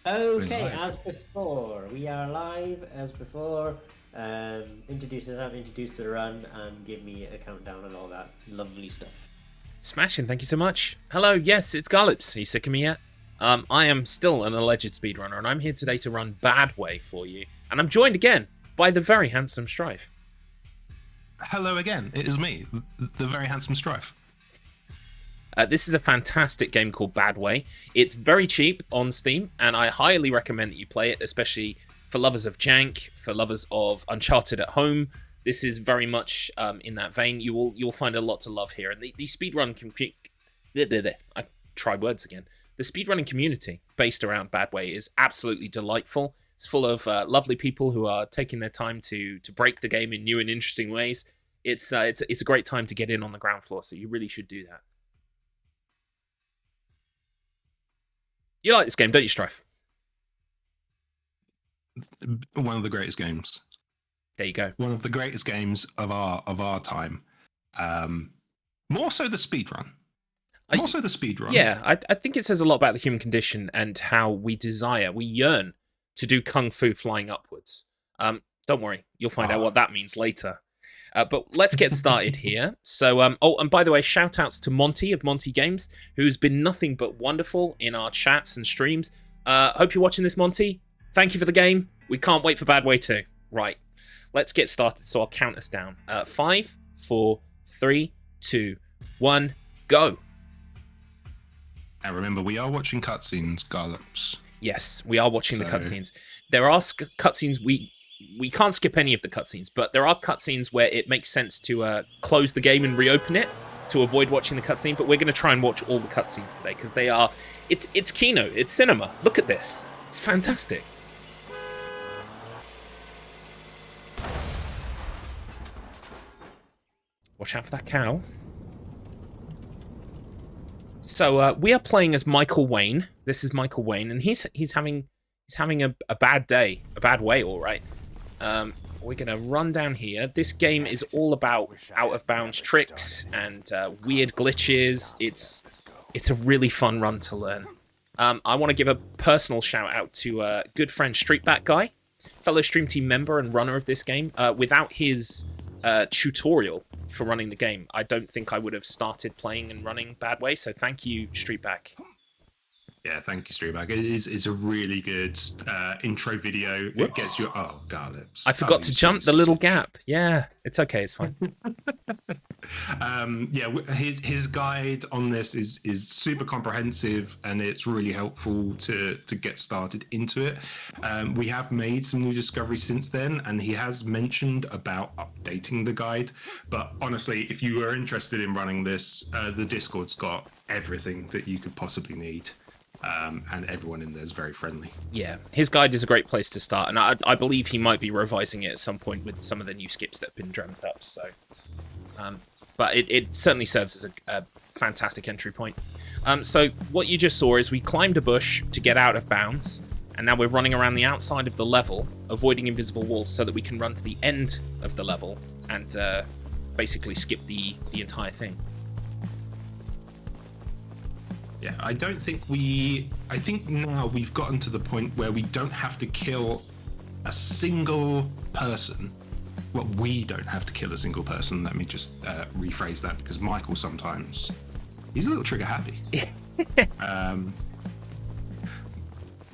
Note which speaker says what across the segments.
Speaker 1: Okay,
Speaker 2: Live.
Speaker 1: as before, we are live as before. Introduce yourself, introduce the run, and give me a countdown and all that lovely stuff.
Speaker 3: Smashing, thank you so much. Hello, yes, it's Garlips. Are you sick of me yet? I am still an alleged speedrunner, and I'm here today to run Bad Way for you. And I'm joined again by the very handsome Strife.
Speaker 2: Hello again. It is me, the very handsome Strife.
Speaker 3: This is a fantastic game called Bad Way. It's very cheap on Steam, and I highly recommend that you play it, especially for lovers of jank, for lovers of Uncharted at home. This is very much in that vein. You'll find a lot to love here, and the speedrun I try words again. The speedrunning community based around Bad Way is absolutely delightful. It's full of lovely people who are taking their time to break the game in new and interesting ways. It's a great time to get in on the ground floor, so you really should do that. You like this game, don't you, Strife?
Speaker 2: One of the greatest games.
Speaker 3: There you go.
Speaker 2: One of the greatest games of our time. More so the speedrun. More so the speedrun.
Speaker 3: Yeah, I think it says a lot about the human condition and how we yearn to do kung fu flying upwards. Don't worry, you'll find out what that means later. But let's get started here. So, and by the way, shout outs to Monty of Monty Games, who's been nothing but wonderful in our chats and streams. Hope you're watching this, Monty. Thank you for the game. We can't wait for Bad Way 2. Right, let's get started. So I'll count us down. 5, 4, 3, 2, 1, go.
Speaker 2: And remember, we are watching cutscenes, Garlips.
Speaker 3: Yes, we are watching the cutscenes. There are cutscenes we can't skip any of the cutscenes, but there are cutscenes where it makes sense to close the game and reopen it to avoid watching the cutscene. But we're going to try and watch all the cutscenes today because they are. It's kino, it's cinema. Look at this. It's fantastic. Watch out for that cow. So we are playing as Michael Wayne. This is Michael Wayne, and he's having a bad day, a bad way, all right. We're gonna run down here. This game is all about out of bounds tricks and weird glitches. It's a really fun run to learn. I want to give a personal shout out to good friend Streetback Guy, fellow stream team member and runner of this game. Without his tutorial for running the game, I don't think I would have started playing and running Bad Way. So thank you, Streetback.
Speaker 2: Yeah, thank you, Streetback. It's a really good intro video.
Speaker 3: Whoops.
Speaker 2: It gets you. Oh, Garlips.
Speaker 3: I forgot to jump the little gap. Yeah, it's okay. It's fine.
Speaker 2: Yeah, his guide on this is super comprehensive, and it's really helpful to get started into it. We have made some new discoveries since then, and he has mentioned about updating the guide. But honestly, if you are interested in running this, the Discord's got everything that you could possibly need. And everyone in there is very friendly.
Speaker 3: Yeah, his guide is a great place to start, and I believe he might be revising it at some point with some of the new skips that have been dreamt up. So, but it certainly serves as a fantastic entry point. So what you just saw is we climbed a bush to get out of bounds, and now we're running around the outside of the level, avoiding invisible walls, so that we can run to the end of the level and basically skip the entire thing.
Speaker 2: Yeah, I think now we've gotten to the point where we don't have to kill a single person. Well, we don't have to kill a single person. Let me just rephrase that, because Michael sometimes, he's a little trigger happy.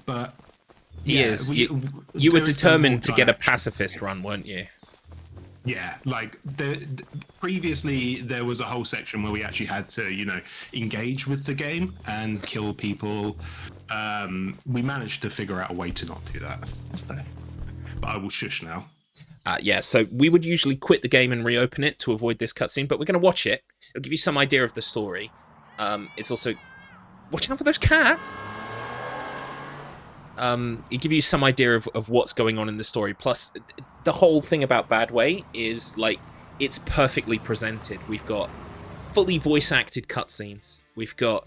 Speaker 2: But
Speaker 3: he is. You were determined to get a pacifist run, weren't you?
Speaker 2: Yeah, like previously there was a whole section where we actually had to, engage with the game and kill people. We managed to figure out a way to not do that. But I will shush now.
Speaker 3: Yeah, so we would usually quit the game and reopen it to avoid this cutscene, but we're going to watch it. It'll give you some idea of the story. It's also... Watch out for those cats! It'll give you some idea of what's going on in the story. Plus, the whole thing about Bad Way is, like, it's perfectly presented. We've got fully voice-acted cutscenes. We've got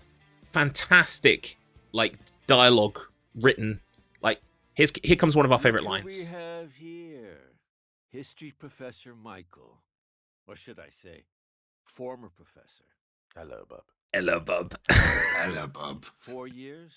Speaker 3: fantastic, like, dialogue written. Like, here comes one of our favorite lines.
Speaker 4: We have here History Professor Michael. Or should I say, former professor.
Speaker 5: Hello, bub.
Speaker 3: Hello, bub.
Speaker 2: Hello, bub.
Speaker 4: 4 years?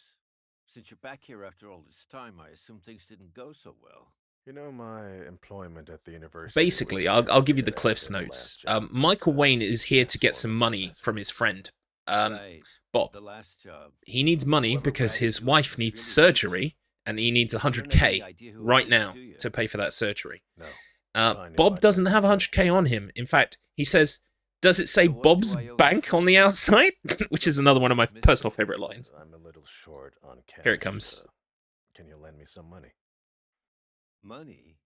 Speaker 4: Since you're back here after all this time, I assume things didn't go so well.
Speaker 5: You know, my employment at the university...
Speaker 3: Basically, I'll give you the Cliff's Notes. Michael Wayne is here to get some money from his friend,
Speaker 4: Right.
Speaker 3: Bob.
Speaker 4: The last job.
Speaker 3: He needs money because his wife needs surgery, and he needs 100k right now to pay for that surgery.
Speaker 5: No.
Speaker 3: Bob doesn't have 100k on him. In fact, he says, does it say Bob's Bank on the outside? Which is another one of my personal favorite lines.
Speaker 5: I'm a little short on cash.
Speaker 3: Here it comes.
Speaker 5: Can you lend me some money?
Speaker 4: Money?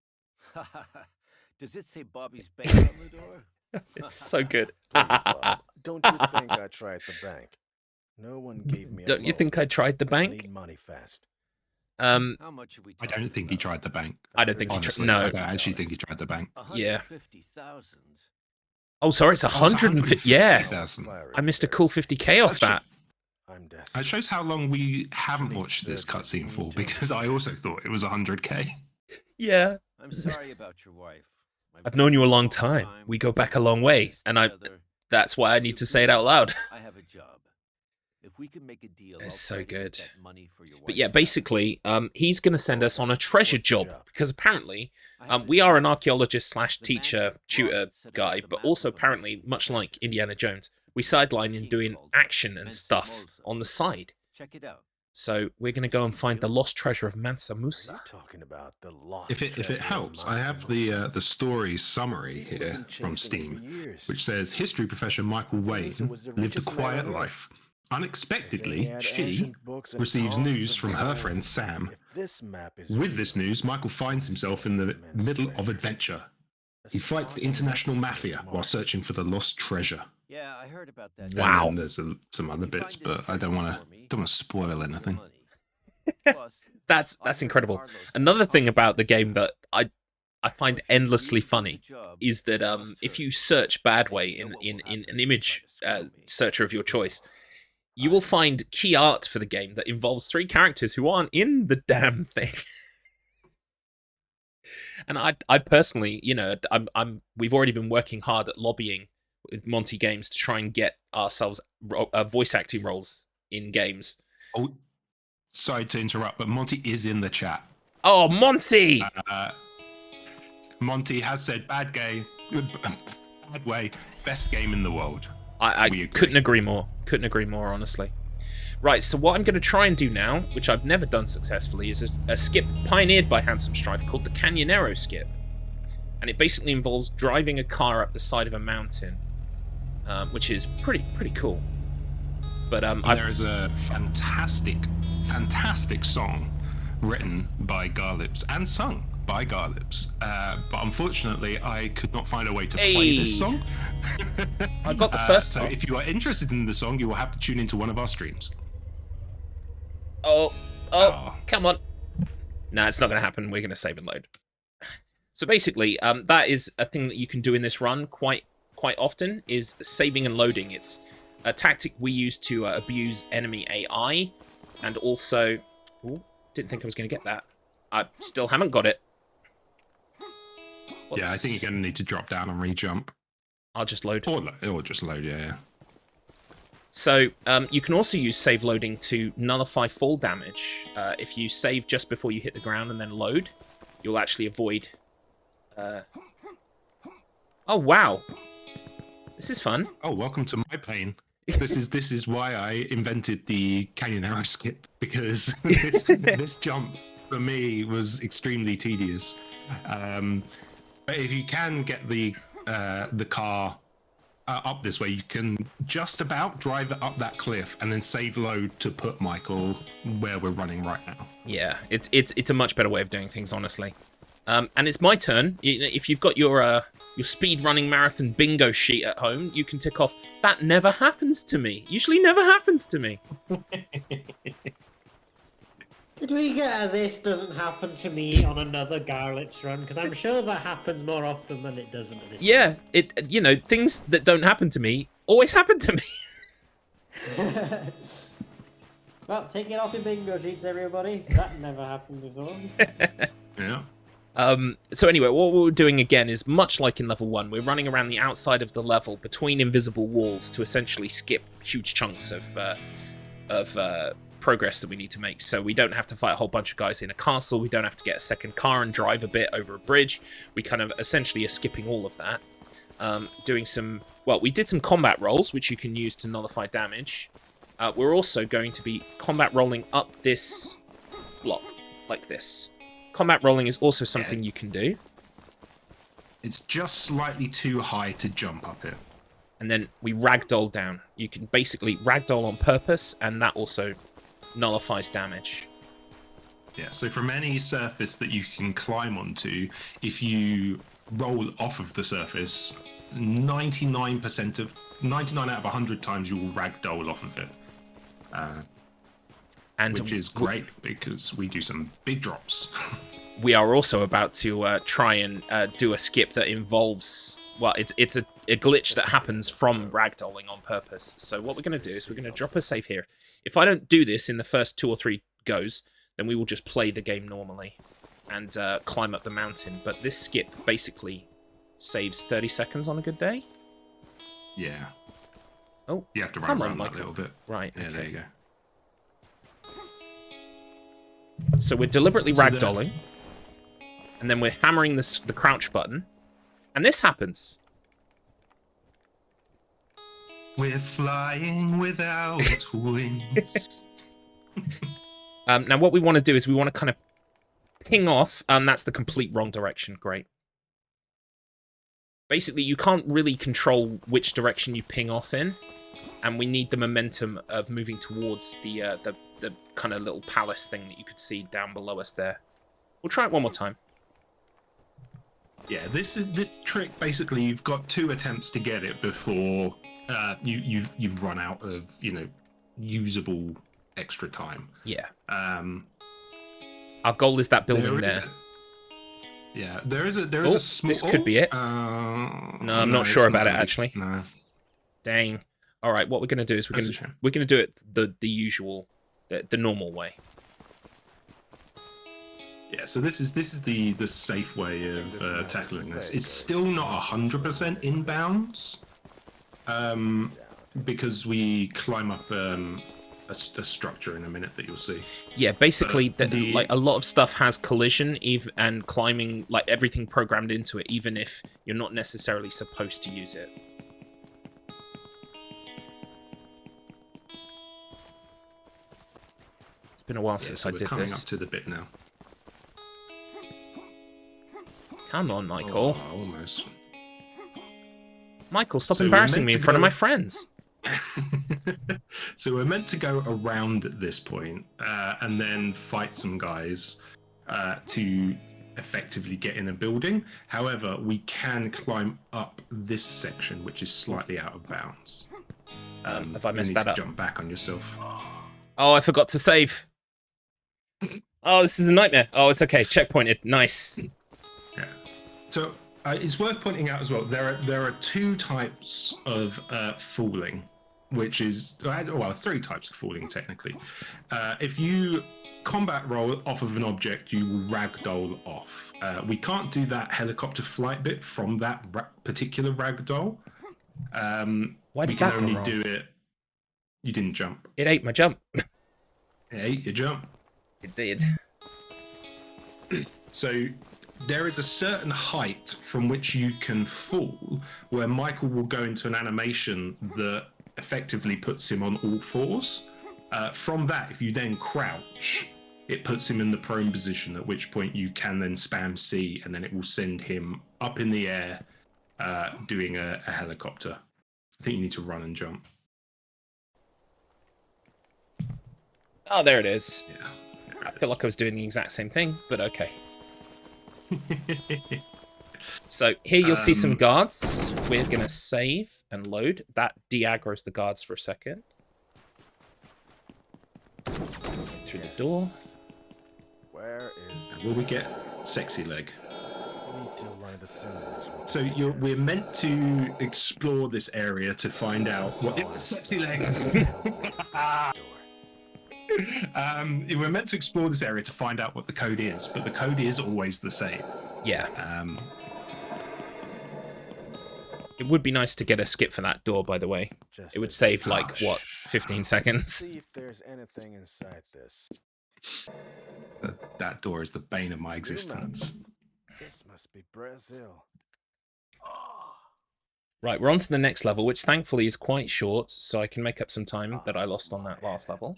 Speaker 4: Does it say Bobby's Bank on the door?
Speaker 3: It's so good.
Speaker 5: Please, Bob, don't you think I tried the bank? No one gave me a
Speaker 3: Don't you
Speaker 5: loan.
Speaker 3: think I tried the
Speaker 5: I
Speaker 3: bank?
Speaker 5: need money fast.
Speaker 4: How much are we
Speaker 2: I
Speaker 4: talking
Speaker 2: don't think he
Speaker 4: about?
Speaker 2: tried the bank.
Speaker 3: I don't think he
Speaker 2: Honestly,
Speaker 3: tried.
Speaker 2: I
Speaker 3: No.
Speaker 2: don't actually think he tried the bank.
Speaker 3: Yeah.
Speaker 4: 150,000.
Speaker 3: Oh, sorry, it's 150. Yeah.
Speaker 2: 150,000.
Speaker 3: I missed a cool 50k off that.
Speaker 5: I'm desperate.
Speaker 2: It shows how long we haven't watched this cutscene for, because I also thought it was 100k.
Speaker 3: Yeah.
Speaker 4: I'm sorry about your wife.
Speaker 3: I've known you a long time. We go back a long way, and that's why I need to say it out loud.
Speaker 4: I have a job. If we can make a deal,
Speaker 3: It's so good.
Speaker 4: that money for your
Speaker 3: But yeah, basically, he's going to send us on a treasure job, because apparently
Speaker 4: wife.
Speaker 3: we are an archaeologist slash teacher, tutor guy, but also apparently, much like Indiana Jones, we sideline in doing action and stuff on the side.
Speaker 4: Check it out.
Speaker 3: So we're going to go and find the lost treasure of Mansa
Speaker 5: Are you
Speaker 3: Musa.
Speaker 5: talking about the lost
Speaker 2: If it
Speaker 5: treasure of
Speaker 2: helps, I
Speaker 5: Mansa
Speaker 2: have
Speaker 5: Musa?
Speaker 2: the story summary
Speaker 5: People have
Speaker 2: here
Speaker 5: been
Speaker 2: from
Speaker 5: chasing it for
Speaker 2: Steam,
Speaker 5: years.
Speaker 2: which says history professor Michael
Speaker 5: Mansa
Speaker 2: Wayne
Speaker 5: Musa was the
Speaker 2: lived a
Speaker 5: richest man
Speaker 2: quiet
Speaker 5: on Earth.
Speaker 2: life.
Speaker 5: They say he
Speaker 2: Unexpectedly,
Speaker 5: had
Speaker 2: she
Speaker 5: ancient books and
Speaker 2: receives
Speaker 5: tomes
Speaker 2: news
Speaker 5: of
Speaker 2: from her
Speaker 5: gold.
Speaker 2: friend Sam.
Speaker 5: If this map is
Speaker 2: With
Speaker 5: real,
Speaker 2: this news, Michael finds himself in the
Speaker 5: immense
Speaker 2: middle of
Speaker 5: treasure.
Speaker 2: adventure.
Speaker 5: A
Speaker 2: He fights the
Speaker 5: spot
Speaker 2: international
Speaker 5: in
Speaker 2: mafia
Speaker 5: Mexico's
Speaker 2: while
Speaker 5: mark.
Speaker 2: searching for the lost treasure.
Speaker 4: Yeah, I heard about that.
Speaker 3: Wow.
Speaker 2: And then there's some other
Speaker 4: If you
Speaker 2: bits,
Speaker 4: find this
Speaker 2: but I don't want
Speaker 4: treasure for me,
Speaker 2: to spoil
Speaker 4: I'll give you
Speaker 2: anything.
Speaker 4: money. Plus,
Speaker 3: That's incredible. Another thing about the game that I find endlessly funny is that if you search Badway in an image searcher of your choice, you will find key art for the game that involves 3 characters who aren't in the damn thing. And I personally, you know, we've already been working hard at lobbying with Monty Games to try and get ourselves voice acting roles in games.
Speaker 2: Oh, sorry to interrupt, but Monty is in the chat.
Speaker 3: Oh, Monty!
Speaker 2: Monty has said bad way, best game in the world.
Speaker 3: I
Speaker 2: We agree.
Speaker 3: couldn't agree more. Couldn't agree more, honestly. Right, so what I'm going to try and do now, which I've never done successfully, is a skip pioneered by Handsome Strife called the Canyonero skip. And it basically involves driving a car up the side of a mountain, which is pretty cool. But
Speaker 2: There is a fantastic song written by Garlips and sung by Garlips. But unfortunately, I could not find a way to play this
Speaker 3: Hey.
Speaker 2: song.
Speaker 3: I got the first
Speaker 2: So
Speaker 3: part.
Speaker 2: if you are interested in the song, you will have to tune into one of our streams.
Speaker 3: Oh,
Speaker 2: Oh.
Speaker 3: come on. Nah, it's not going to happen. We're going to save and load. So basically, that is a thing that you can do in this run quite often, is saving and loading. It's a tactic we use to abuse enemy AI, and also... Ooh, didn't think I was going to get that. I still haven't got it.
Speaker 2: Yeah, I think you're going to need to drop down and re-jump.
Speaker 3: I'll just load.
Speaker 2: Or just load, yeah.
Speaker 3: So you can also use save loading to nullify fall damage. If you save just before you hit the ground and then load, you'll actually avoid... Oh, wow. This is fun.
Speaker 2: Oh, welcome to my plane. This is why I invented the Canyonero skip, because this jump for me was extremely tedious. But if you can get the car up this way, you can just about drive it up that cliff and then save load to put Michael where we're running right now.
Speaker 3: Yeah, it's a much better way of doing things, honestly. And it's my turn. If you've got your speed running marathon bingo sheet at home, you can tick off, that never happens to me. Usually never happens to me.
Speaker 1: Did we get a this doesn't happen to me on another Garlips run? Because I'm sure that happens more often than it doesn't. At this
Speaker 3: Yeah, things that don't happen to me always happen to me.
Speaker 1: Well, take it off your bingo sheets, everybody. That never happened before.
Speaker 2: Yeah.
Speaker 3: So anyway, what we're doing again is much like in level 1. We're running around the outside of the level between invisible walls to essentially skip huge chunks of progress that we need to make. So we don't have to fight a whole bunch of guys in a castle. We don't have to get a second car and drive a bit over a bridge. We kind of essentially are skipping all of that. Doing some... Well, we did some combat rolls, which you can use to nullify damage. We're also going to be combat rolling up this block, like this. Combat rolling is also something you can do.
Speaker 2: It's just slightly too high to jump up it.
Speaker 3: And then we ragdoll down. You can basically ragdoll on purpose, and that also nullifies damage.
Speaker 2: Yeah, so from any surface that you can climb onto, if you roll off of the surface, 99 out of 100 times you will ragdoll off of it. Which is great because we do some big drops.
Speaker 3: We are also about to try and do a skip that involves... Well, it's a glitch that happens from ragdolling on purpose. So what we're going to do is we're going to drop a save here. If I don't do this in the first 2 or 3 goes, then we will just play the game normally and climb up the mountain. But this skip basically saves 30 seconds on a good day.
Speaker 2: Yeah.
Speaker 3: Oh,
Speaker 2: you have to run around that a little bit.
Speaker 3: Right.
Speaker 2: Yeah,
Speaker 3: okay.
Speaker 2: there you go.
Speaker 3: So we're deliberately ragdolling, and then we're hammering the crouch button, and this happens.
Speaker 2: We're flying without wings.
Speaker 3: Now what we want to do is we want to kind of ping off, that's the complete wrong direction, great. Basically, you can't really control which direction you ping off in, and we need the momentum of moving towards the kind of little palace thing that you could see down below us there. We'll try it one more time.
Speaker 2: Yeah, this trick, basically, you've got 2 attempts to get it before you've run out of, usable extra time.
Speaker 3: Yeah. Our goal is that building there.
Speaker 2: Yeah, there is a small...
Speaker 3: This could be it. No, I'm not sure about it, actually.
Speaker 2: No.
Speaker 3: Dang. All right, what we're going to do is we're going to do it the usual, the normal way.
Speaker 2: Yeah, so this is the safe way of tackling this. It's still not 100% inbounds, because we climb up a structure in a minute that you'll see.
Speaker 3: Yeah, basically, like a lot of stuff has collision, and climbing, like everything programmed into it, even if you're not necessarily supposed to use it. It's been a while since I did this.
Speaker 2: We're coming up to the bit now.
Speaker 3: Come on, Michael.
Speaker 2: Oh, almost.
Speaker 3: Michael, stop embarrassing me in front of my friends.
Speaker 2: So we're meant to go around at this point, and then fight some guys to effectively get in a building. However, we can climb up this section, which is slightly out of bounds.
Speaker 3: Have I messed that up?
Speaker 2: Jump back on yourself.
Speaker 3: Oh, I forgot to save. Oh, this is a nightmare. Oh, it's okay. Checkpointed. Nice.
Speaker 2: Yeah. So it's worth pointing out as well. There are 2 types of falling, which is 3 types of falling technically. If you combat roll off of an object, you will ragdoll off. We can't do that helicopter flight bit from that particular ragdoll.
Speaker 3: Why did
Speaker 2: we can
Speaker 3: that
Speaker 2: only
Speaker 3: go wrong?
Speaker 2: do it. You didn't jump.
Speaker 3: It ate my jump.
Speaker 2: It ate your jump.
Speaker 3: It did.
Speaker 2: So there is a certain height from which you can fall, where Michael will go into an animation that effectively puts him on all 4s. From that, if you then crouch, it puts him in the prone position, at which point you can then spam C, and then it will send him up in the air, doing a helicopter. I think you need to run and jump.
Speaker 3: Oh, there it is.
Speaker 2: Yeah.
Speaker 3: I feel like I was doing the exact same thing, but okay. So here you'll see some guards. We're going to save and load. That de-aggroes the guards for a second. Through the door.
Speaker 5: Where is...
Speaker 2: Will we get sexy leg?
Speaker 5: We need to line the symbols with
Speaker 2: So we're meant to explore this area to find out what it was. Sexy leg. We're meant to explore this area to find out what the code is, but the code is always the same.
Speaker 3: Yeah. It would be nice to get a skip for that door, by the way.
Speaker 5: Just
Speaker 3: It would
Speaker 5: to
Speaker 3: save,
Speaker 2: Oh,
Speaker 3: like, what, 15 seconds?
Speaker 5: see if there's anything inside this.
Speaker 2: That door is the bane of my existence.
Speaker 5: This must be Brazil.
Speaker 3: Right, we're on to the next level, which thankfully is quite short, so I can make up some time that I lost on that last level.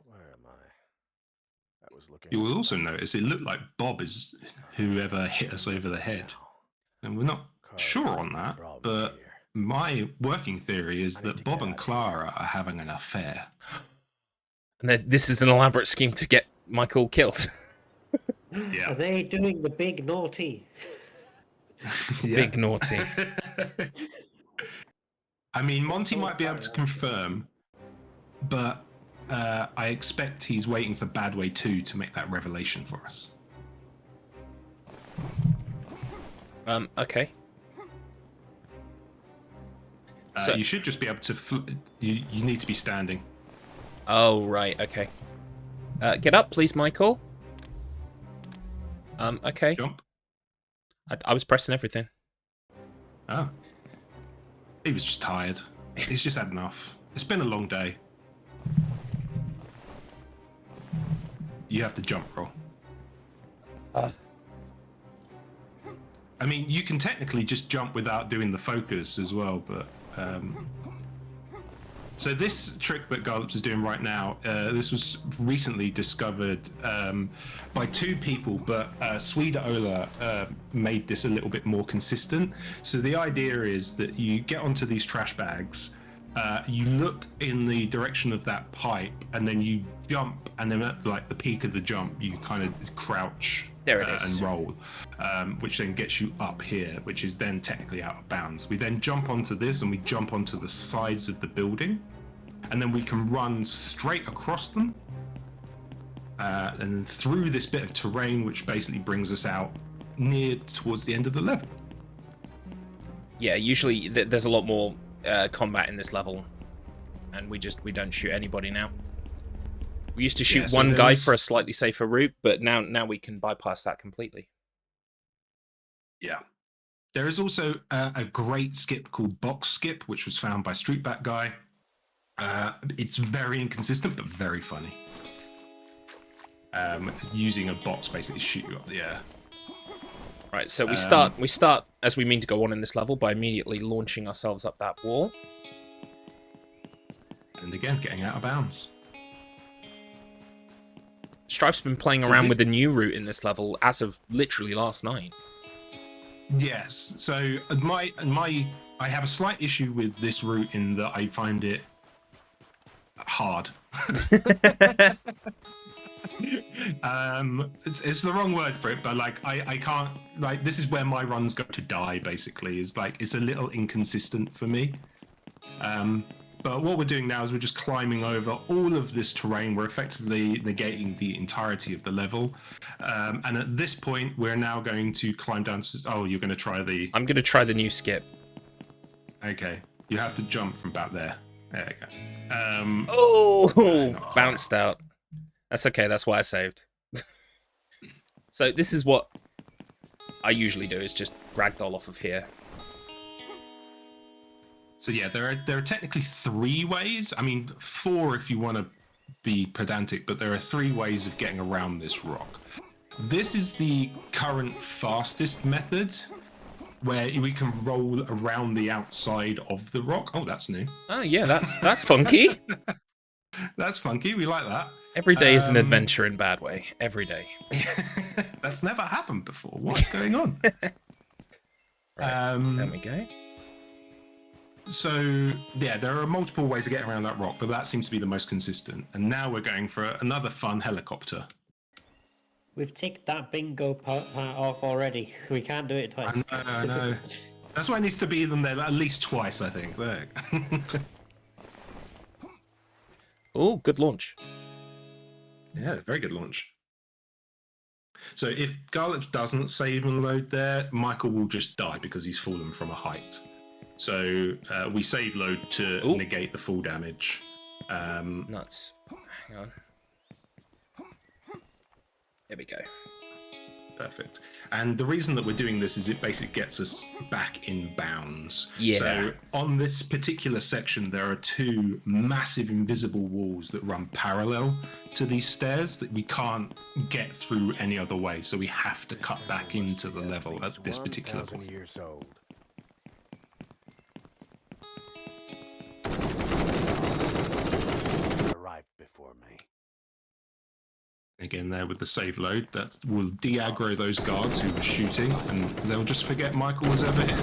Speaker 5: Where am I? I was looking.
Speaker 2: You will also notice it looked like Bob is whoever hit us over the head. And we're not sure on that, but my working theory is that Bob and Clara are having an affair.
Speaker 3: And then this is an elaborate scheme to get Michael killed.
Speaker 2: Yeah.
Speaker 1: Are they doing the big naughty?
Speaker 3: Big naughty.
Speaker 2: I mean, Monty might be able to confirm, but I expect he's waiting for Badway 2 to make that revelation for us.
Speaker 3: Okay. So
Speaker 2: you should just be able to... You need to be standing.
Speaker 3: Oh, right, okay. Get up, please, Michael. Okay.
Speaker 2: Jump.
Speaker 3: I was pressing everything.
Speaker 2: Oh. He was just tired. He's just had enough. It's been a long day. You have to jump roll. I mean, you can technically just jump without doing the focus as well, but... So this trick that Garlips is doing right now, this was recently discovered by two people, but Swede Ola made this a little bit more consistent. So the idea is that you get onto these trash bags, you look in the direction of that pipe, and then you jump, and then at like the peak of the jump, you kind of crouch
Speaker 3: There it is.
Speaker 2: and roll, which then gets you up here, which is then technically out of bounds. We then jump onto this, and we jump onto the sides of the building, and then we can run straight across them, and through this bit of terrain, which basically brings us out near towards the end of the level.
Speaker 3: Yeah, usually there's a lot more combat in this level, and we don't shoot anybody now. We used to shoot one guy for a slightly safer route, but now we can bypass that completely.
Speaker 2: Yeah. There is also a great skip called Box Skip, which was found by Streetback Guy. It's very inconsistent, but very funny. Using a box basically shoot you up the air.
Speaker 3: Right, so we start as we mean to go on in this level by immediately launching ourselves up that wall.
Speaker 2: And again, getting out of bounds.
Speaker 3: Strife's been playing around with a new route in this level as of literally last night.
Speaker 2: Yes. So I have a slight issue with this route in that I find it hard. It's the wrong word for it, but like I can't, like, this is where my runs go to die, basically. Is like it's a little inconsistent for me. But what we're doing now is we're just climbing over all of this terrain. We're effectively negating the entirety of the level. And at this point, we're now going to climb down to... Oh, you're going to try the...
Speaker 3: I'm going to try the new skip.
Speaker 2: Okay. You have to jump from about there. There you go.
Speaker 3: Oh, bounced out. That's okay. That's why I saved. So this is what I usually do, is just ragdoll off of here.
Speaker 2: So yeah, there are technically 3 ways. I mean, 4 if you want to be pedantic, but there are 3 ways of getting around this rock. This is the current fastest method, where we can roll around the outside of the rock. Oh, that's new.
Speaker 3: Oh yeah, that's funky.
Speaker 2: That's funky. We like that.
Speaker 3: Every day is an adventure in bad way. Every day.
Speaker 2: That's never happened before. What's going on?
Speaker 3: Right, there we go.
Speaker 2: So, yeah, there are multiple ways to get around that rock, but that seems to be the most consistent. And now we're going for another fun helicopter.
Speaker 1: We've ticked that bingo part off already. We can't do it twice.
Speaker 2: I know. That's why it needs to be them there at least twice, I think. There.
Speaker 3: Oh, good launch.
Speaker 2: Yeah, very good launch. So if Garlips doesn't save and load there, Michael will just die because he's fallen from a height. So we save load to negate the full damage.
Speaker 3: Nuts. Hang on. There we go.
Speaker 2: Perfect. And the reason that we're doing this is it basically gets us back in bounds.
Speaker 3: Yeah.
Speaker 2: So on this particular section, there are 2 massive invisible walls that run parallel to these stairs that we can't get through any other way. So we have to cut back into the level at this particular point.
Speaker 5: Years old. Arrived before me.
Speaker 2: Again, there with the save load, that will de-aggro those guards who were shooting, and they'll just forget Michael was ever here.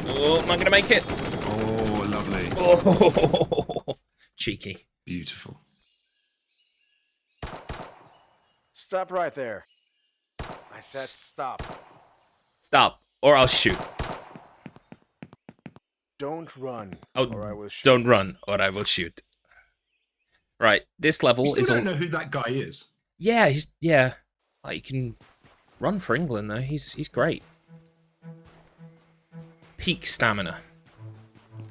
Speaker 3: Oh, am I going to make it?
Speaker 2: Oh, lovely.
Speaker 3: Oh, cheeky.
Speaker 2: Beautiful.
Speaker 5: Stop right there. I said stop.
Speaker 3: Stop, or I'll shoot.
Speaker 5: Don't run,
Speaker 3: Oh,
Speaker 5: or I will shoot.
Speaker 3: don't run, or I will shoot. Right, this level
Speaker 2: You still
Speaker 3: is
Speaker 2: don't
Speaker 3: all...
Speaker 2: know who that guy is.
Speaker 3: Yeah, yeah. Like, he can run for England, though. He's great. Peak stamina.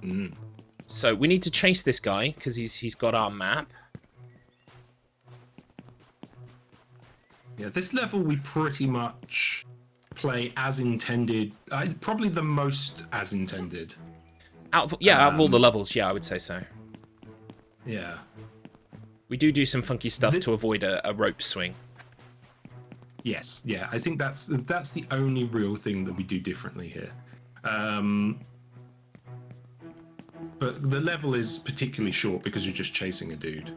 Speaker 2: Mm.
Speaker 3: So we need to chase this guy, because he's got our map.
Speaker 2: Yeah, this level we pretty much play as intended. Probably the most as intended.
Speaker 3: Out of all the levels, yeah, I would say so.
Speaker 2: Yeah.
Speaker 3: We do some funky stuff to avoid a rope swing.
Speaker 2: Yes, yeah. I think that's the only real thing that we do differently here. But the level is particularly short because you're just chasing a dude.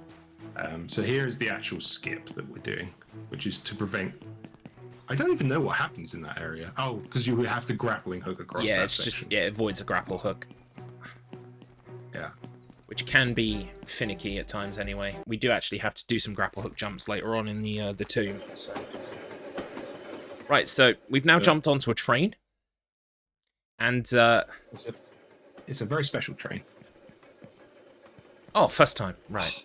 Speaker 2: So here is the actual skip that we're doing, which is to prevent... I don't even know what happens in that area. Oh, because you have to grappling hook across
Speaker 3: Yeah,
Speaker 2: that
Speaker 3: it's
Speaker 2: section.
Speaker 3: just... Yeah, it avoids a grapple hook.
Speaker 2: Yeah.
Speaker 3: Which can be finicky at times anyway. We do actually have to do some grapple hook jumps later on in the tomb. So. Right, so we've now jumped onto a train. And...
Speaker 2: It's a very special train.
Speaker 3: Oh, first time. Right.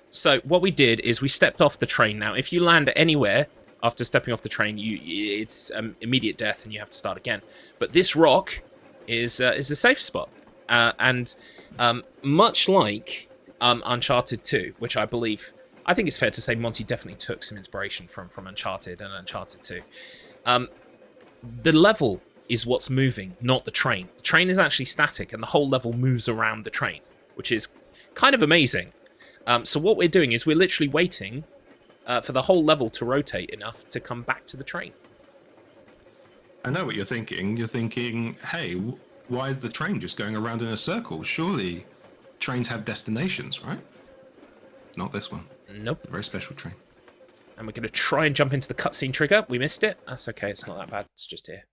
Speaker 3: So what we did is we stepped off the train. Now, if you land anywhere after stepping off the train, it's immediate death and you have to start again. But this rock is a safe spot. And much like Uncharted 2, which I think it's fair to say Monty definitely took some inspiration from Uncharted and Uncharted 2. The level is what's moving, not the train. The train is actually static, and the whole level moves around the train, which is kind of amazing. So what we're doing is we're literally waiting for the whole level to rotate enough to come back to the train.
Speaker 2: I know what you're thinking. You're thinking, hey, why is the train just going around in a circle? Surely trains have destinations, right? Not this one.
Speaker 3: Nope.
Speaker 2: Very special train.
Speaker 3: And we're going to try and jump into the cutscene trigger. We missed it. That's okay. It's not that bad. It's just here.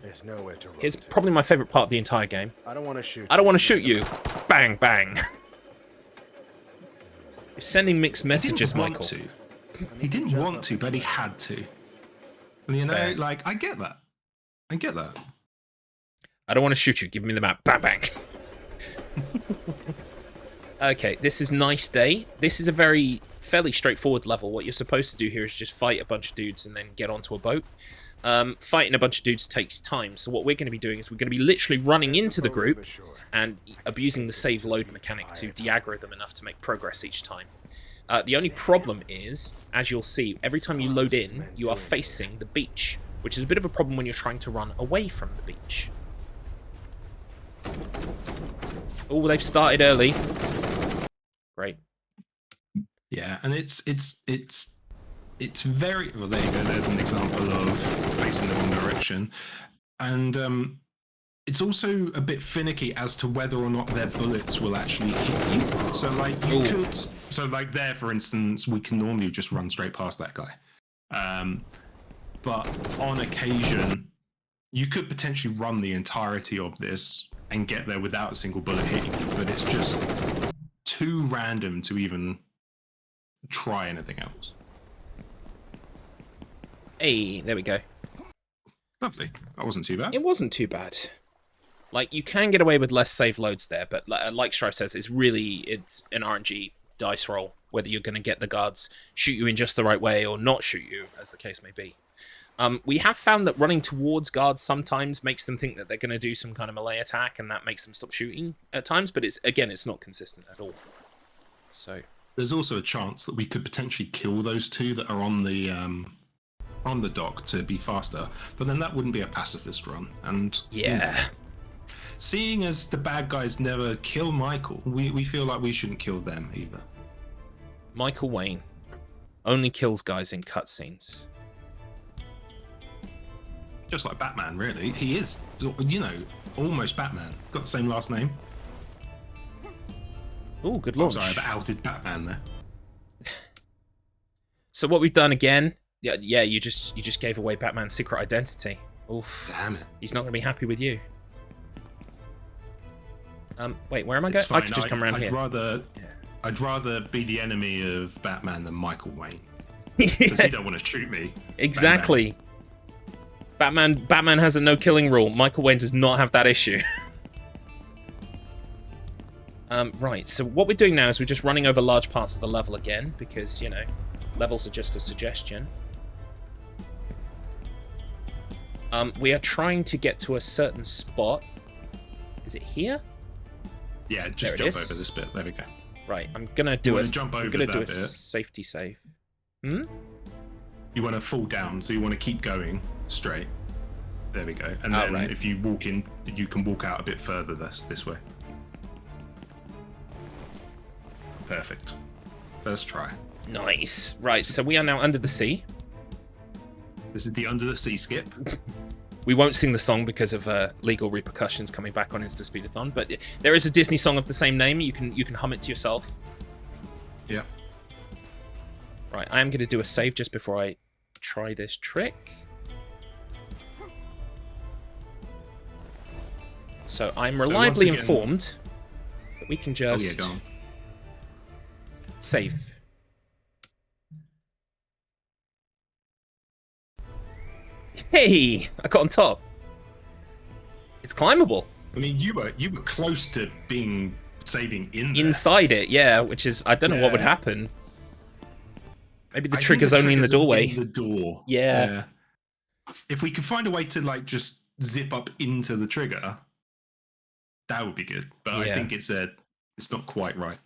Speaker 5: There's nowhere to run.
Speaker 3: Here's probably my favourite part of the entire game.
Speaker 5: I don't want to shoot.
Speaker 3: I don't want to shoot you. Bang, bang. You're sending mixed messages, Michael.
Speaker 2: He didn't want to, but he had to. And, you know,
Speaker 3: Fair.
Speaker 2: like, I get that. I get that.
Speaker 3: I don't want to shoot you. Give me the map. Bang, bang. Okay, this is Nice Day. This is a fairly straightforward level. What you're supposed to do here is just fight a bunch of dudes and then get onto a boat. Fighting a bunch of dudes takes time, so what we're going to be doing is we're going to be literally running into the group and abusing the save load mechanic to de-aggro them enough to make progress each time. The only problem is, as you'll see, every time you load in, you are facing the beach, which is a bit of a problem when you're trying to run away from the beach. Oh, they've started early. Great.
Speaker 2: Yeah, and it's very well. There you go. There's an example of facing the wrong direction, and it's also a bit finicky as to whether or not their bullets will actually hit you. So, like there, for instance, we can normally just run straight past that guy, but on occasion, you could potentially run the entirety of this and get there without a single bullet hitting you. But it's just too random to even try anything else.
Speaker 3: Hey, there we go.
Speaker 2: Lovely. That wasn't too bad.
Speaker 3: It wasn't too bad. Like, you can get away with less save loads there, but like Strife says, it's an RNG dice roll, whether you're going to get the guards shoot you in just the right way or not shoot you, as the case may be. We have found that running towards guards sometimes makes them think that they're going to do some kind of melee attack, and that makes them stop shooting at times, but it's not consistent at all. So
Speaker 2: there's also a chance that we could potentially kill those two that are on the on the dock to be faster, but then that wouldn't be a pacifist run. And
Speaker 3: Yeah.
Speaker 2: seeing as the bad guys never kill Michael, we feel like we shouldn't kill them either.
Speaker 3: Michael Wayne only kills guys in cutscenes.
Speaker 2: Just like Batman, really. He is, almost Batman. Got the same last name.
Speaker 3: Oh, good
Speaker 2: I'm
Speaker 3: launch.
Speaker 2: sorry, I've outed Batman there.
Speaker 3: So what we've done again? Yeah, you just gave away Batman's secret identity. Oof.
Speaker 2: Damn it.
Speaker 3: He's not going to be happy with you. Wait, where am I
Speaker 2: It's
Speaker 3: going? I
Speaker 2: fine.
Speaker 3: could just come around
Speaker 2: I'd
Speaker 3: here.
Speaker 2: I'd rather be the enemy of Batman than Michael Wayne. Because he don't want to shoot me.
Speaker 3: Exactly. Batman has a no killing rule. Michael Wayne does not have that issue. Right, so what we're doing now is we're just running over large parts of the level again, because, levels are just a suggestion. We are trying to get to a certain spot. Is it here?
Speaker 2: Yeah,
Speaker 3: There
Speaker 2: just
Speaker 3: it
Speaker 2: jump
Speaker 3: is.
Speaker 2: over this bit. There we go.
Speaker 3: Right, I'm gonna do a
Speaker 2: jump over
Speaker 3: do a
Speaker 2: that bit.
Speaker 3: safety save.
Speaker 2: You want to fall down, so you want to keep going straight. There we go. And
Speaker 3: Oh,
Speaker 2: then
Speaker 3: right.
Speaker 2: if you walk in, you can walk out a bit further this way. Perfect. First try.
Speaker 3: Nice. Right, so we are now under the sea.
Speaker 2: This is the under the sea skip.
Speaker 3: We won't sing the song because of legal repercussions coming back on InstaSpeedathon, but there is a Disney song of the same name. You can hum it to yourself.
Speaker 2: Yep.
Speaker 3: Right, I am going to do a save just before I try this trick. So I'm reliably
Speaker 2: again-
Speaker 3: informed that we can
Speaker 2: Oh yeah,
Speaker 3: just
Speaker 2: go on.
Speaker 3: save. Hey, I got on top. It's climbable.
Speaker 2: I mean, you were close to being saving in there.
Speaker 3: Inside it, yeah, which is, I don't know what would
Speaker 2: Yeah.
Speaker 3: happen. Maybe the
Speaker 2: I think
Speaker 3: trigger's only in the
Speaker 2: trigger's
Speaker 3: doorway.
Speaker 2: In the door.
Speaker 3: Yeah.
Speaker 2: If we could find a way to just zip up into the trigger, that would be good. But
Speaker 3: Yeah.
Speaker 2: I think it's not quite right.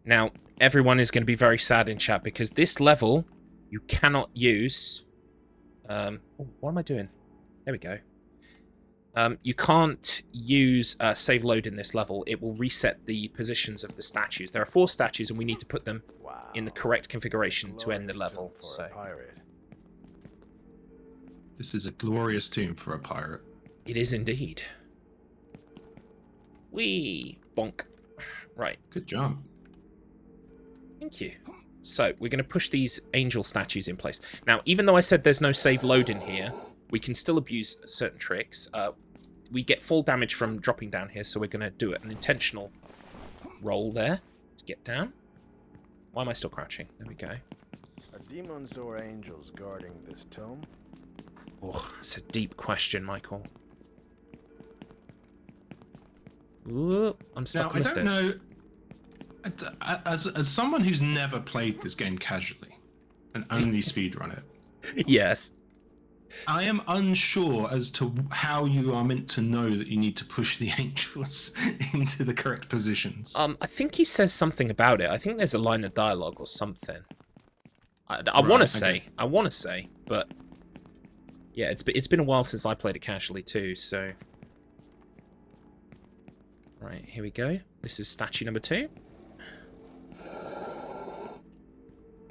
Speaker 3: Now, everyone is going to be very sad in chat because this level, you cannot use... what am I doing? There we go. You can't use save load in this level. It will reset the positions of the statues. There are 4 statues and we need to put them in the correct configuration to end the
Speaker 5: Glorious
Speaker 3: level.
Speaker 5: tomb for
Speaker 3: So
Speaker 5: a pirate.
Speaker 2: This is a glorious tomb for a pirate.
Speaker 3: it is indeed. Whee! Bonk. Right.
Speaker 2: Good jump.
Speaker 3: Thank you. So, we're going to push these angel statues in place. Now, even though I said there's no save load in here, we can still abuse certain tricks. We get fall damage from dropping down here, so we're going to do an intentional roll there to get down. Why am I still crouching? There we go.
Speaker 5: Are demons or angels guarding this tomb?
Speaker 3: Oh, that's a deep question, Michael. Ooh, I'm stuck
Speaker 2: Now,
Speaker 3: on the
Speaker 2: I don't
Speaker 3: stairs.
Speaker 2: know. As someone who's never played this game casually and only speedrun it,
Speaker 3: Yes.
Speaker 2: I am unsure as to how you are meant to know that you need to push the angels into the correct positions.
Speaker 3: I think he says something about it. I think there's a line of dialogue or something. I want
Speaker 2: Right,
Speaker 3: to say.
Speaker 2: okay.
Speaker 3: I want to say, but yeah, it's been a while since I played it casually too. So, right, here we go. This is statue number 2.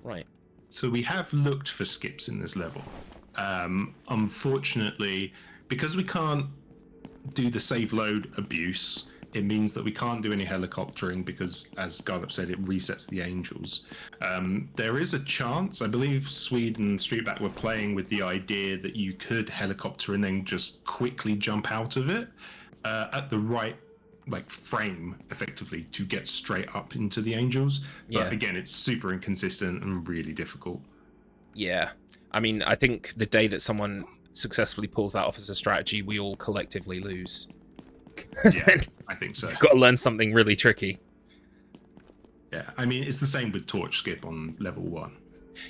Speaker 3: Right.
Speaker 2: So we have looked for skips in this level. Unfortunately, because we can't do the save load abuse, it means that we can't do any helicoptering because, as Garlips said, it resets the angels. There is a chance, I believe Sweden and Streetback were playing with the idea that you could helicopter and then just quickly jump out of it at the right frame, effectively, to get straight up into the angels. But
Speaker 3: Yeah.
Speaker 2: again, it's super inconsistent and really difficult.
Speaker 3: Yeah. I mean, I think the day that someone successfully pulls that off as a strategy, we all collectively lose. 'Cause
Speaker 2: Yeah,
Speaker 3: then
Speaker 2: I think so.
Speaker 3: you've got to learn something really tricky.
Speaker 2: Yeah, I mean, it's the same with torch skip on level 1.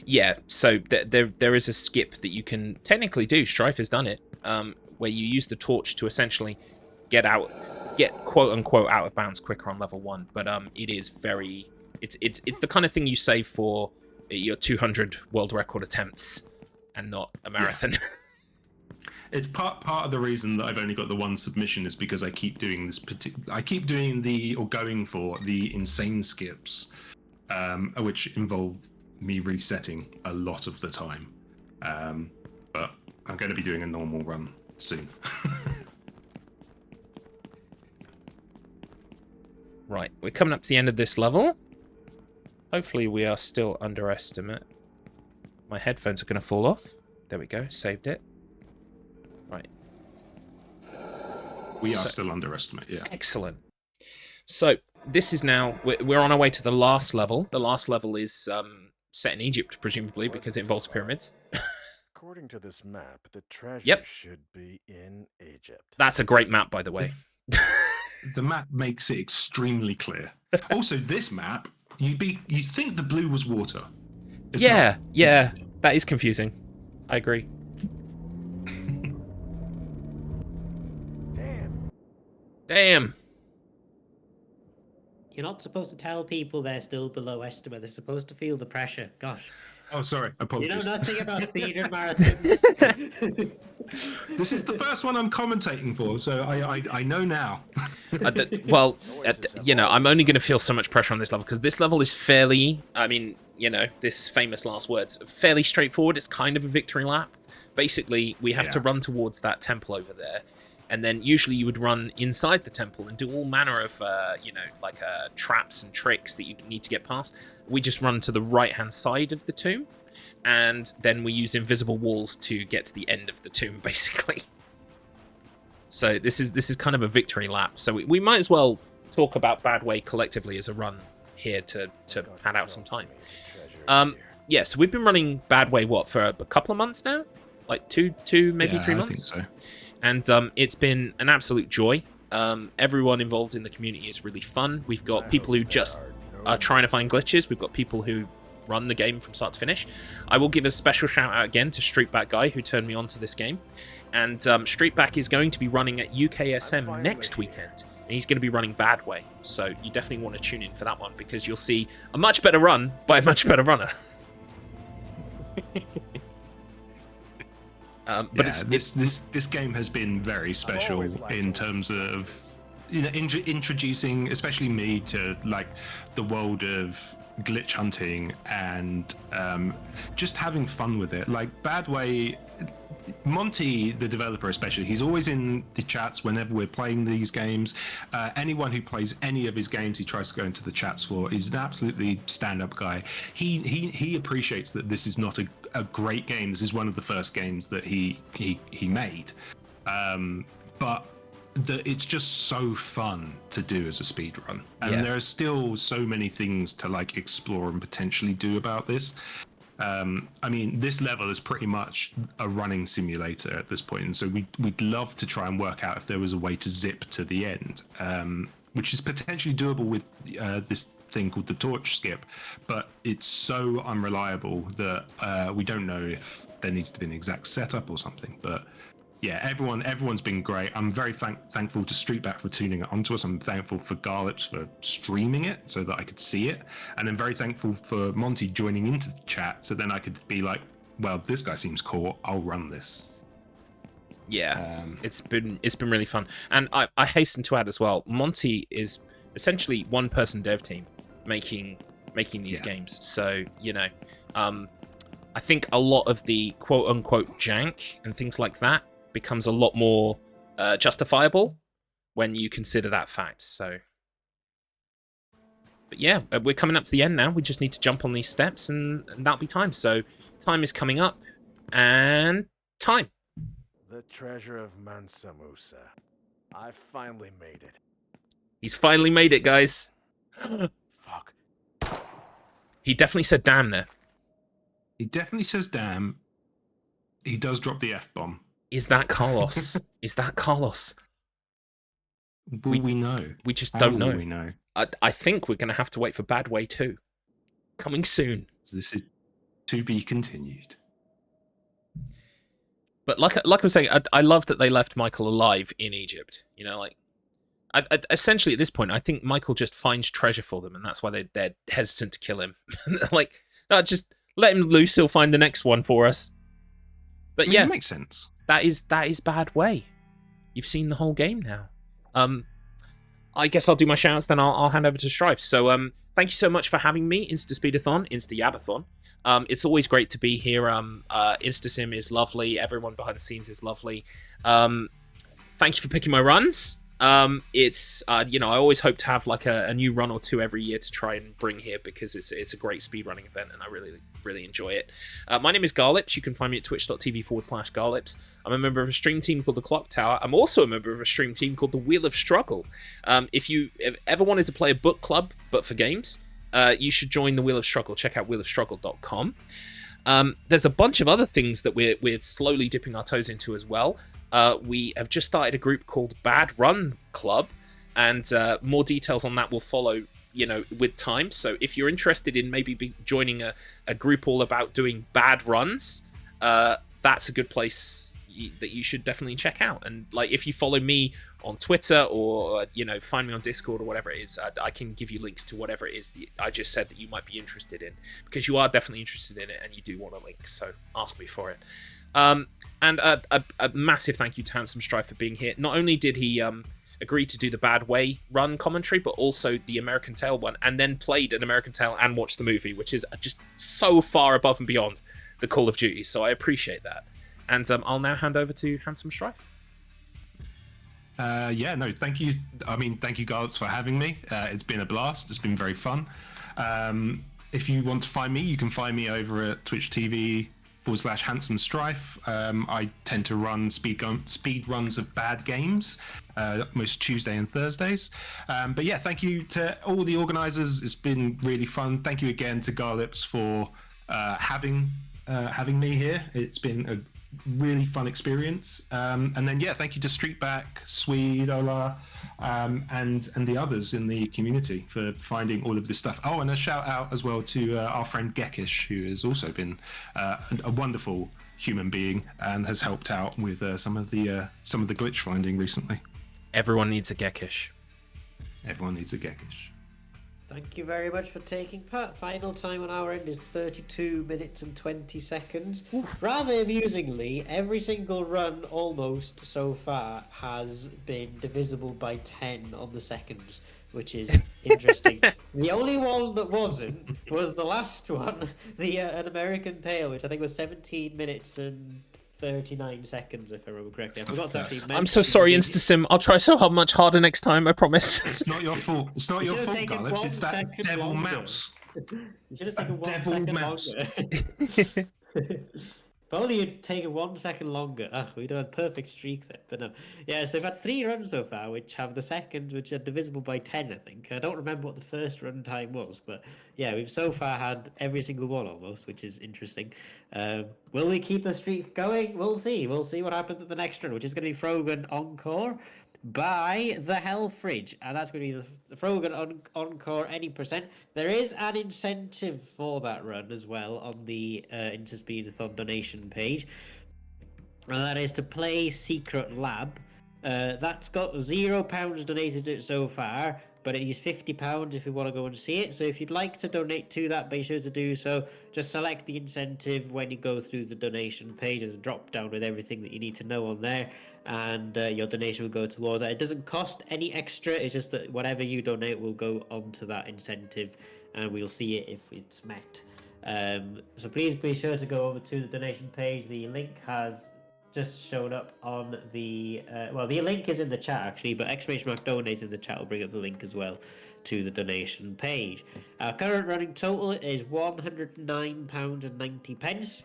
Speaker 3: Yeah, so there is a skip that you can technically do. Strife has done it, where you use the torch to essentially get quote unquote out of bounds quicker on level 1. But it is very, it's the kind of thing you save for your 200 world record attempts, and not a marathon. Yeah.
Speaker 2: It's part of the reason that I've only got the one submission is because I keep doing this. I keep doing going for the insane skips, which involve me resetting a lot of the time. But I'm going to be doing a normal run soon.
Speaker 3: Right, we're coming up to the end of this level. Hopefully we are still underestimate. My headphones are going to fall off. There we go, saved it. Right.
Speaker 2: We are still underestimate, yeah.
Speaker 3: Excellent. So this is now, we're on our way to the last level. The last level is set in Egypt, presumably, because it involves pyramids.
Speaker 5: According to this map, the treasure should be in Egypt.
Speaker 3: That's a great map, by the way.
Speaker 2: The map makes it extremely clear. Also, this map, you think the blue was water. It's not.
Speaker 3: Yeah, that is confusing. I agree. Damn.
Speaker 1: You're not supposed to tell people they're still below estimate. They're supposed to feel the pressure. Gosh.
Speaker 2: Oh, sorry. Apologies.
Speaker 1: You know nothing about speedrun marathons.
Speaker 2: This is the first one I'm commentating for, so I know now.
Speaker 3: I'm only going to feel so much pressure on this level because this level is fairly, this famous last words, fairly straightforward. It's kind of a victory lap. Basically, we have to run towards that temple over there. And then usually you would run inside the temple and do all manner of, traps and tricks that you need to get past. We just run to the right-hand side of the tomb, and then we use invisible walls to get to the end of the tomb, basically. So this is kind of a victory lap. So we might as well talk about Bad Way collectively as a run here to pad out some time. So we've been running Bad Way, for a couple of months now? Like two maybe 3 months?
Speaker 2: I think so.
Speaker 3: And it's been an absolute joy. Everyone involved in the community is really fun. We've got people who just are trying to find glitches. We've got people who run the game from start to finish. I will give a special shout out again to Streetback Guy, who turned me on to this game. And Streetback is going to be running at UKSM next weekend. And he's going to be running Bad Way. So you definitely want to tune in for that one, because you'll see a much better run by a much better runner.
Speaker 2: This game has been very special in terms of introducing, especially me, to like the world of glitch hunting and just having fun with it. Like Bad Way, Monty, the developer especially, he's always in the chats whenever we're playing these games. Anyone who plays any of his games, he tries to go into the chats for. He's an absolutely stand-up guy. He appreciates that this is not a great game. This is one of the first games that he made, but it's just so fun to do as a speedrun, and there are still so many things to like explore and potentially do about this. This level is pretty much a running simulator at this point, and so we'd love to try and work out if there was a way to zip to the end, which is potentially doable with this thing called the torch skip, but it's so unreliable that we don't know if there needs to be an exact setup or something. But yeah, everyone's been great. I'm very thankful to Streetback for tuning it onto us. I'm thankful for Garlips for streaming it so that I could see it, and I'm very thankful for Monty joining into the chat so then I could be like, well, this guy seems cool, I'll run this.
Speaker 3: Yeah, it's been really fun. And I hasten to add as well, Monty is essentially one person dev team making these games. So, I think a lot of the quote unquote jank and things like that becomes a lot more justifiable when you consider that fact. So, but yeah, we're coming up to the end now. We just need to jump on these steps and that'll be time. So time is coming up, and time.
Speaker 5: The treasure of Mansa Musa. I finally made it.
Speaker 3: He's finally made it, guys.
Speaker 5: Fuck.
Speaker 3: He definitely said damn there.
Speaker 2: He definitely says damn. He does drop the F-bomb.
Speaker 3: Is that Carlos? Is that Carlos?
Speaker 2: Will we know?
Speaker 3: We just don't know.
Speaker 2: Will we know?
Speaker 3: I think we're going to have to wait for Bad Way 2. Coming soon.
Speaker 2: This is to be continued.
Speaker 3: But like I was saying, I love that they left Michael alive in Egypt. Essentially at this point, I think Michael just finds treasure for them, and that's why they're hesitant to kill him. Like, no, just let him loose. He'll find the next one for us. But
Speaker 2: I mean,
Speaker 3: yeah,
Speaker 2: it makes sense.
Speaker 3: that is Bad Way. You've seen the whole game now. I guess I'll do my shoutouts, then I'll hand over to Strife. So thank you so much for having me, InstaSpeedathon, InstaYabathon. It's always great to be here. InstaSim is lovely. Everyone behind the scenes is lovely. Thank you for picking my runs. It's I always hope to have like a new run or two every year to try and bring here, because it's a great speedrunning event and I really enjoy it. My name is Garlips. You can find me at twitch.tv/Garlips. I'm a member of a stream team called the Clock Tower. I'm also a member of a stream team called the Wheel of Struggle. If you have ever wanted to play a book club but for games, you should join the Wheel of Struggle. Check out wheelofstruggle.com. There's a bunch of other things that we're slowly dipping our toes into as well. We have just started a group called Bad Run Club, and more details on that will follow, with time. So if you're interested in maybe joining a group all about doing bad runs, that's a good place that you should definitely check out. And like, if you follow me on Twitter or find me on Discord or whatever it is, I can give you links to whatever it is that I just said that you might be interested in, because you are definitely interested in it and you do want a link. So ask me for it. And a massive thank you to Handsome Strife for being here. Not only did he agree to do the Bad Way run commentary, but also the American Tail one, and then played an American Tail and watched the movie, which is just so far above and beyond the Call of Duty. So I appreciate that. And I'll now hand over to Handsome Strife.
Speaker 2: Thank you. Thank you, Garlips, for having me. It's been a blast. It's been very fun. If you want to find me, you can find me over at Twitch TV /Handsome Strife. I tend to run speed runs of bad games, most Tuesday and Thursdays. But yeah, thank you to all the organisers. It's been really fun. Thank you again to Garlips for having me here. It's been a really fun experience. And then thank you to Streetback, Swede, Ola, and the others in the community for finding all of this stuff. Oh, and a shout out as well to our friend Gekish, who has also been a wonderful human being and has helped out with some of the glitch finding recently.
Speaker 3: Everyone needs a Gekish.
Speaker 2: Everyone needs a Gekish.
Speaker 1: Thank you very much for taking part. Final time on our end is 32 minutes and 20 seconds. Rather amusingly, every single run almost so far has been divisible by 10 on the seconds, which is interesting. The only one that wasn't was the last one, an American Tail, which I think was 17 minutes and 39 seconds, if I remember correctly. I forgot to actually mention.
Speaker 3: I'm so sorry, InstaSim. I'll try so much harder next time, I promise.
Speaker 2: It's not your fault. It's not your fault, Garlips. It's that devil mouse.
Speaker 1: You should have taken 1 second longer. If only you'd taken 1 second longer. We'd have a perfect streak there. But no. Yeah, so we've had 3 runs so far, which have the seconds, which are divisible by 10, I think. I don't remember what the first run time was, but yeah, we've so far had every single one almost, which is interesting. Will we keep the streak going? We'll see. We'll see what happens at the next run, which is going to be Frogan Encore by the Hell Fridge, and that's going to be the Frogan Encore any percent. There is an incentive for that run as well on the InstaSpeedathon donation page, and that is to play Secret Lab. That's got £0 donated to it so far, but it is £50 if you want to go and see it. So if you'd like to donate to that, be sure to do so. Just select the incentive when you go through the donation page. There's a drop down with everything that you need to know on there, and your donation will go towards that. It doesn't cost any extra. It's just that whatever you donate will go onto that incentive, and we'll see it if it's met. So please be sure to go over to the donation page. The link has just shown up on the the link is in the chat actually, but !donate in the chat will bring up the link as well to the donation page. Our current running total is £109.90.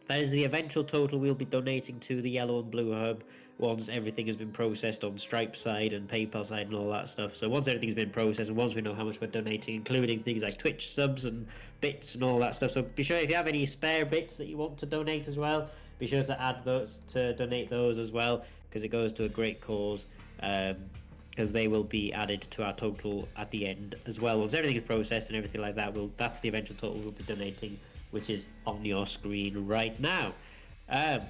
Speaker 1: That is the eventual total we'll be donating to the Yellow and Blue Hub once everything has been processed on Stripe side and PayPal side and all that stuff. So once everything's been processed and once we know how much we're donating, including things like Twitch subs and bits and all that stuff. So be sure if you have any spare bits that you want to donate as well, be sure to add those, to donate those as well, because it goes to a great cause, because they will be added to our total at the end as well. Once everything is processed and everything like that, that's the eventual total we'll be donating, which is on your screen right now.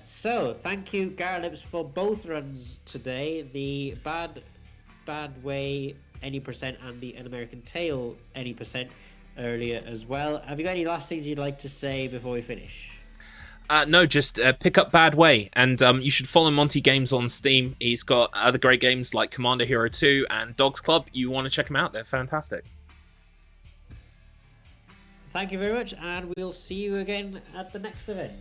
Speaker 1: So thank you, Garlips, for both runs today. The Bad Way any percent and the An American Tail any percent earlier as well. Have you got any last things you'd like to say before we finish?
Speaker 3: No, just pick up Bad Way, and you should follow Monty Games on Steam. He's got other great games like Commander Hero 2 and Dogs Club. You want to check them out? They're fantastic.
Speaker 1: Thank you very much, and we'll see you again at the next event.